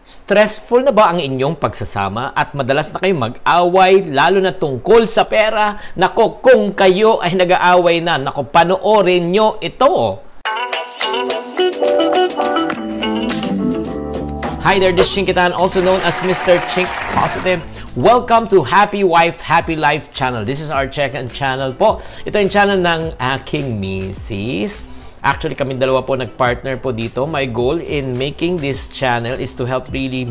Stressful na ba ang inyong pagsasama at madalas na kayong mag-away lalo na tungkol sa pera? Nako, kung kayo ay nag-aaway na, nako, panoorin nyo ito. Hi there, this is Chinkitan, also known as Mr. Chink Positive. Welcome to Happy Wife, Happy Life channel. This is our second channel po. Ito yung channel ng aking misis. Actually, kami dalawa po nag-partner po dito. My goal in making this channel is to help really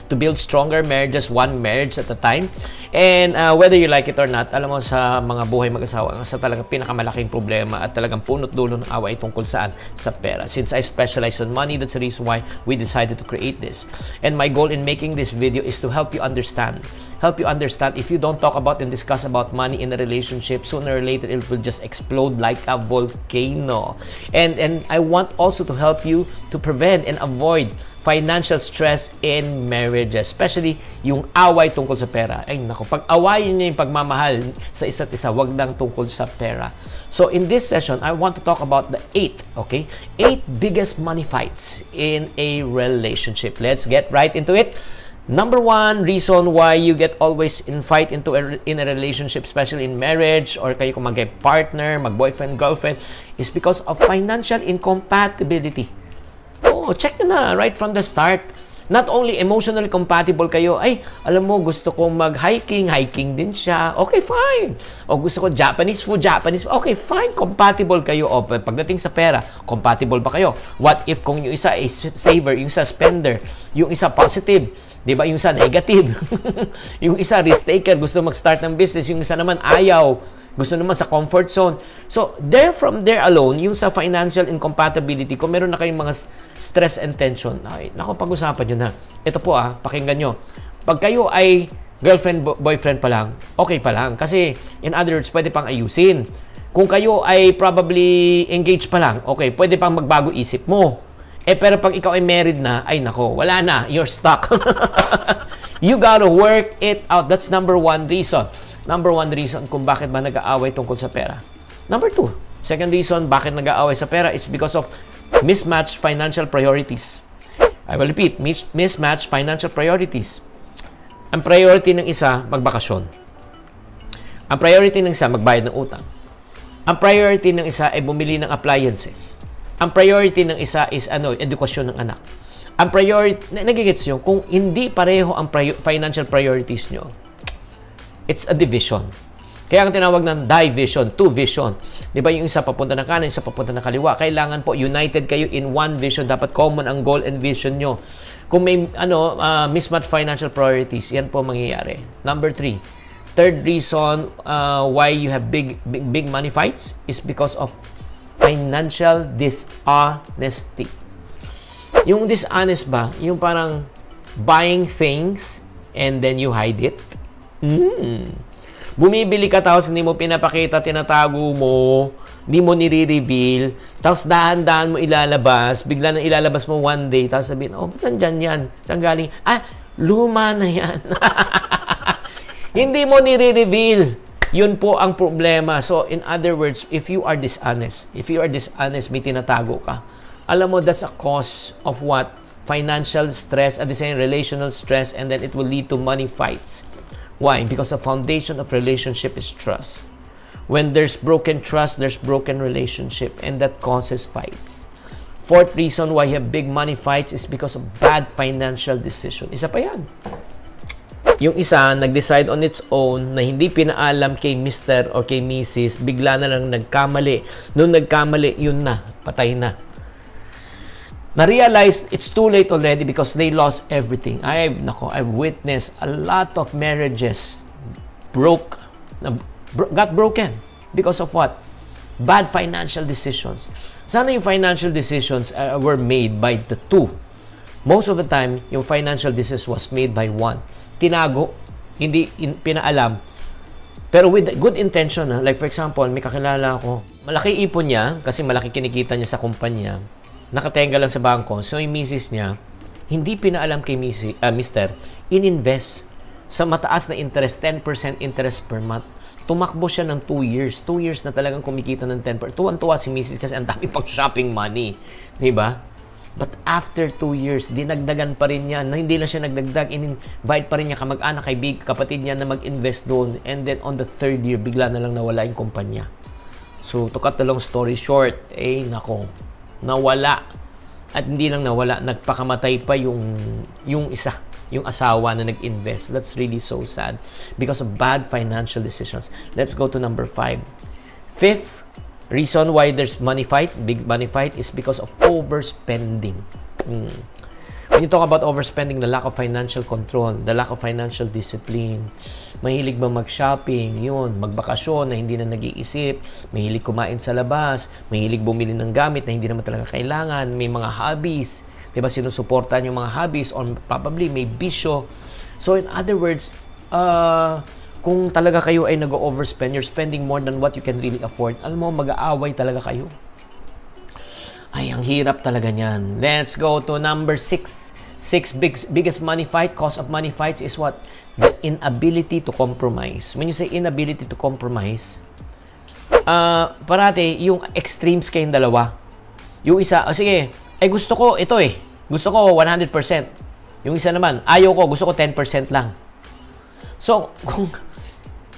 to build stronger marriages, one marriage at a time. And whether you like it or not, alam mo sa mga buhay mag-asawa, sa talagang pinakamalaking problema at talagang punot dulo ng away tungkol saan? Sa pera. Since I specialize on money, that's the reason why we decided to create this. And my goal in making this video is to help you understand. If you don't talk about and discuss about money in a relationship, sooner or later it will just explode like a volcano. And I want also to help you to prevent and avoid financial stress in marriages, especially yung away tungkol sa pera. Ay nako, pag-awayin niyo yung pagmamahal sa isa't isa, wag lang tungkol sa pera. So in this session, I want to talk about the 8 biggest money fights in a relationship. Let's get right into it. Number 1 reason why you get always in a relationship, especially in marriage, or kayo kung mag-partner, mag-boyfriend, girlfriend, is because of financial incompatibility. Oh, check nyo na right from the start. Not only emotionally compatible kayo, ay, alam mo, gusto kong mag-hiking, hiking din siya. Okay, fine. O gusto ko Japanese food, okay, fine, compatible kayo. O pagdating sa pera, compatible ba kayo? What if kung yung isa is saver, yung isa spender, yung isa positive, di ba? Yung isa negative. Yung isa risk taker, gusto mag-start ng business, yung isa naman ayaw. Gusto naman sa comfort zone. So, from there alone, yung sa financial incompatibility, kung meron na kayong mga stress and tension, ay, naku, pag-usapan nyo na. Ito po pakinggan nyo. Pag kayo ay girlfriend, boyfriend pa lang, okay pa lang. Kasi, in other words, pwede pang ayusin. Kung kayo ay probably engaged pa lang, okay, pwede pang magbago isip mo. Pero pag ikaw ay married na, ay nako, wala na, you're stuck. You gotta work it out. That's number 1 reason. Number 1 reason kung bakit ba nag-aaway tungkol sa pera. Number 2, second reason bakit nag-aaway sa pera is because of mismatched financial priorities. I will repeat, mismatched financial priorities. Ang priority ng isa, magbakasyon. Ang priority ng isa, magbayad ng utang. Ang priority ng isa ay bumili ng appliances. Ang priority ng isa is edukasyon ng anak. Ang priority, nagigets nyo, kung hindi pareho ang financial priorities nyo, it's a division. Kaya ang tinawag ng division, two vision. Di ba yung isa papunta ng kanan, isa papunta ng kaliwa. Kailangan po united kayo in one vision. Dapat common ang goal and vision nyo. Kung may mismatched financial priorities, yan po mangyayari. Number 3, third reason why you have big money fights is because of financial dishonesty. Yung dishonest ba, yung parang buying things and then you hide it. Bumibili ka tapos hindi mo pinapakita, tinatago mo, hindi mo nire-reveal, tapos dahan-dahan mo ilalabas, bigla nang ilalabas mo one day, tapos sabihin, oh, ba't nandyan yan? Saan galing? Ah, luma na yan. Hindi mo nire-reveal. Yun po ang problema. So, in other words, if you are dishonest, may tinatago ka, alam mo, that's a cause of what? Financial stress, at the same relational stress, and then it will lead to money fights. Why? Because the foundation of relationship is trust. When there's broken trust, there's broken relationship, and that causes fights. Fourth reason why you have big money fights is because of bad financial decision. Isa pa yan. Yung isa, nag-decide on its own na hindi pinaalam kay Mr. or kay Mrs. Bigla na lang nagkamali. Nung nagkamali, yun na. Patay na. Na-realize it's too late already because they lost everything. I've witnessed a lot of marriages got broken because of what? Bad financial decisions. Sana yung financial decisions were made by the two. Most of the time, yung financial decision was made by one. Tinago, hindi pinaalam. Pero with good intention, like for example, may kakilala ako, malaki ipon niya kasi malaki kinikita niya sa kumpanya. Nakatenga lang sa bangko. So, yung misis niya, hindi pinaalam kay Mr. In-invest sa mataas na interest, 10% interest per month. Tumakbo siya ng 2 years. 2 years na talagang kumikita ng 10%. Tuwan-tuwa si misis kasi ang dami pang shopping money. Diba? But after 2 years, dinagdagan pa rin niya. Hindi lang siya nagdagdag, in-invite pa rin niya kamag-anak, kapatid niya na mag-invest doon. And then on the 3rd year, bigla na lang nawala yung kumpanya. So, to cut the long story short, nako, nawala. At hindi lang nawala, nagpakamatay pa yung isa, yung asawa na nag-invest. That's really so sad because of bad financial decisions. Let's go to number 5. Fifth reason why there's big money fight is because of overspending. When you talk about overspending, the lack of financial control, the lack of financial discipline, mahilig ba mag-shopping, magbakasyon na hindi na nag-iisip, mahilig kumain sa labas, mahilig bumili ng gamit na hindi naman talaga kailangan, may mga hobbies, diba, sinusuportahan yung mga hobbies, or probably may bisyo. So in other words, kung talaga kayo ay nag-overspend, you're spending more than what you can really afford, alam mo, mag-aaway talaga kayo. Ay, ang hirap talaga niyan. Let's go to number 6. Biggest money fight, cause of money fights is what? The inability to compromise. When you say inability to compromise, parati, yung extremes kayong dalawa. Yung isa, sige, gusto ko ito Gusto ko 100%. Yung isa naman, ayaw ko, gusto ko 10% lang. So,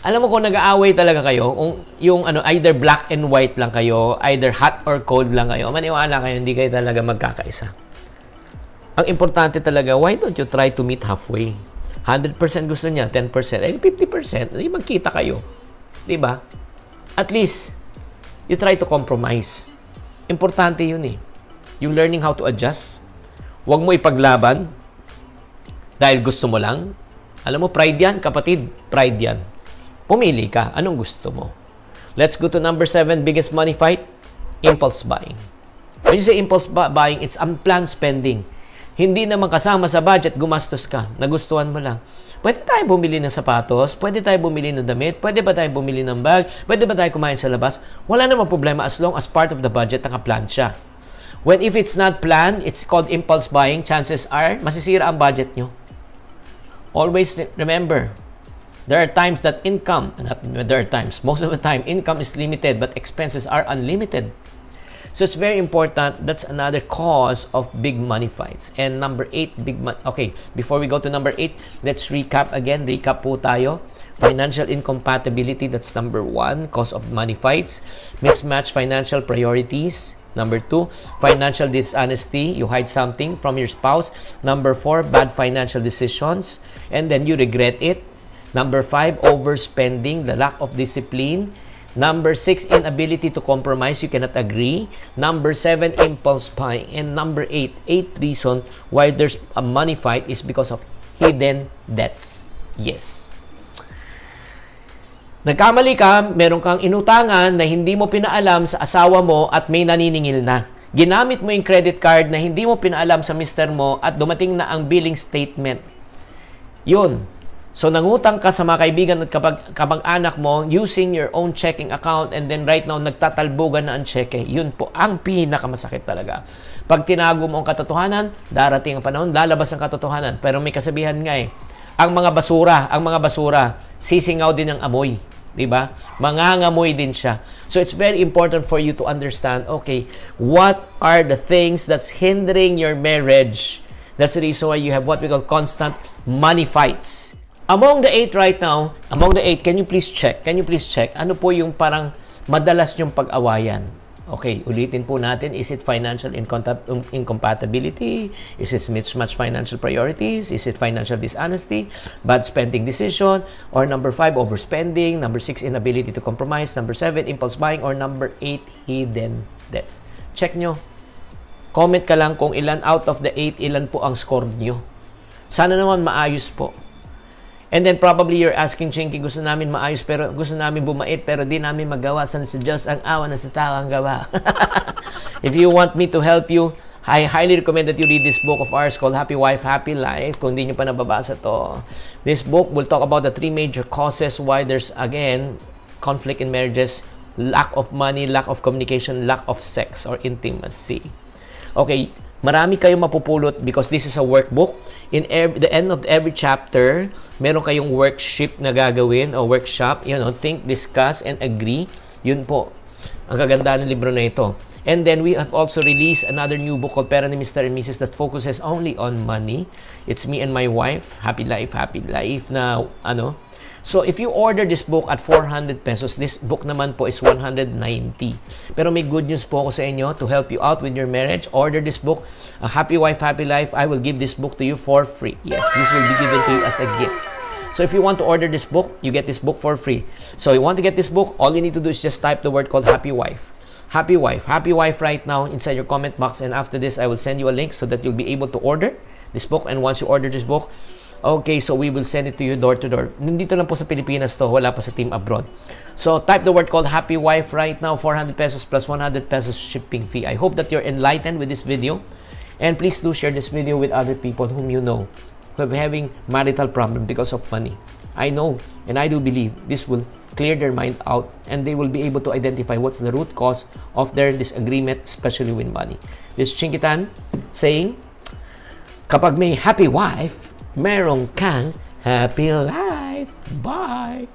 alam mo kung nag-aaway talaga kayo, yung either black and white lang kayo, either hot or cold lang kayo, maniwala kayo, hindi kayo talaga magkakaisa. Ang importante talaga, why don't you try to meet halfway? 100% gusto niya, 10%, 50%, magkita kayo. Diba? At least, you try to compromise. Importante yun Yung learning how to adjust. Huwag mo ipaglaban dahil gusto mo lang. Alam mo, pride yan, kapatid. Pride yan. Pumili ka. Anong gusto mo? Let's go to number 7, biggest money fight, impulse buying. When you say impulse buying, it's unplanned spending. Hindi naman kasama sa budget, gumastos ka. Nagustuhan mo lang. Pwede tayo bumili ng sapatos, pwede tayo bumili ng damit, pwede ba tayo bumili ng bag, pwede ba tayo kumain sa labas? Wala namang problema as long as part of the budget naka-plan siya. When if it's not planned, it's called impulse buying, chances are, masisira ang budget nyo. Always remember, there are times that most of the time, income is limited, but expenses are unlimited. So it's very important. That's another cause of big money fights. And number 8, okay, before we go to number 8, let's recap again. Recap po tayo. Financial incompatibility, that's number 1, cause of money fights. Mismatched financial priorities. Number 2, financial dishonesty. You hide something from your spouse. Number 4, bad financial decisions. And then you regret it. Number 5, overspending, the lack of discipline. Number 6, inability to compromise. You cannot agree. Number 7, impulse buying. And number 8 reason why there's a money fight is because of hidden debts. Yes. Nagkamali ka, meron kang inutangan na hindi mo pinaalam sa asawa mo at may naniningil na. Ginamit mo yung credit card na hindi mo pinaalam sa mister mo at dumating na ang billing statement. Yun. So, nangutang ka sa mga kaibigan at kapag-anak mo using your own checking account and then right now, nagtatalbogan na ang cheque. Yun po ang pinakamasakit talaga. Pag tinago mo ang katotohanan, darating ang panahon, lalabas ang katotohanan. Pero may kasabihan nga ang mga basura, sisingaw din ang amoy. Diba? Mangangamoy din siya. So, it's very important for you to understand, okay, what are the things that's hindering your marriage? That's the reason why you have what we call constant money fights. Among the 8 right now, can you please check? Ano po yung parang madalas yung pag-awayan? Okay, ulitin po natin. Is it financial incompatibility? Is it mismatched financial priorities? Is it financial dishonesty? Bad spending decision? Or number 5, overspending? Number 6, inability to compromise? Number 7, impulse buying? Or number 8, hidden debts? Check nyo. Comment ka lang kung ilan out of the 8, ilan po ang score nyo. Sana naman maayos po. And then probably you're asking, Chinky, gusto namin maayos, pero gusto namin bumait, pero di namin magawa. Sana sa Diyos ang awa na sa tao ang gawa. If you want me to help you, I highly recommend that you read this book of ours called Happy Wife, Happy Life. Kung hindi nyo pa nababasa to. This book will talk about the 3 major causes why there's, again, conflict in marriages, lack of money, lack of communication, lack of sex or intimacy. Okay, marami kayong mapupulot because this is a workbook. In the end of every chapter, meron kayong worksheet na gagawin o workshop. Think, discuss, and agree. Yun po. Ang kaganda ng libro na ito. And then we have also released another new book called Pera ni Mr. and Mrs. that focuses only on money. It's me and my wife, happy life na ano. So if you order this book at 400 pesos, this book naman po is 190. Pero may good news po ako sa inyo to help you out with your marriage. Order this book, A Happy Wife, Happy Life. I will give this book to you for free. Yes, this will be given to you as a gift. So if you want to order this book, you get this book for free. So you want to get this book, all you need to do is just type the word called Happy Wife. Happy Wife right now inside your comment box, and after this I will send you a link so that you'll be able to order this book. And once you order this book, okay, so we will send it to you door to door. Nandito lang po sa Pilipinas to, wala pa sa team abroad. So type the word called Happy Wife right now, 400 pesos plus 100 pesos shipping fee. I hope that you're enlightened with this video, and please do share this video with other people whom you know who are having marital problem because of money. I know and I do believe this will clear their mind out, and they will be able to identify what's the root cause of their disagreement, especially with money. This is Chinkitan saying, kapag may happy wife, merong kang happy life. Bye!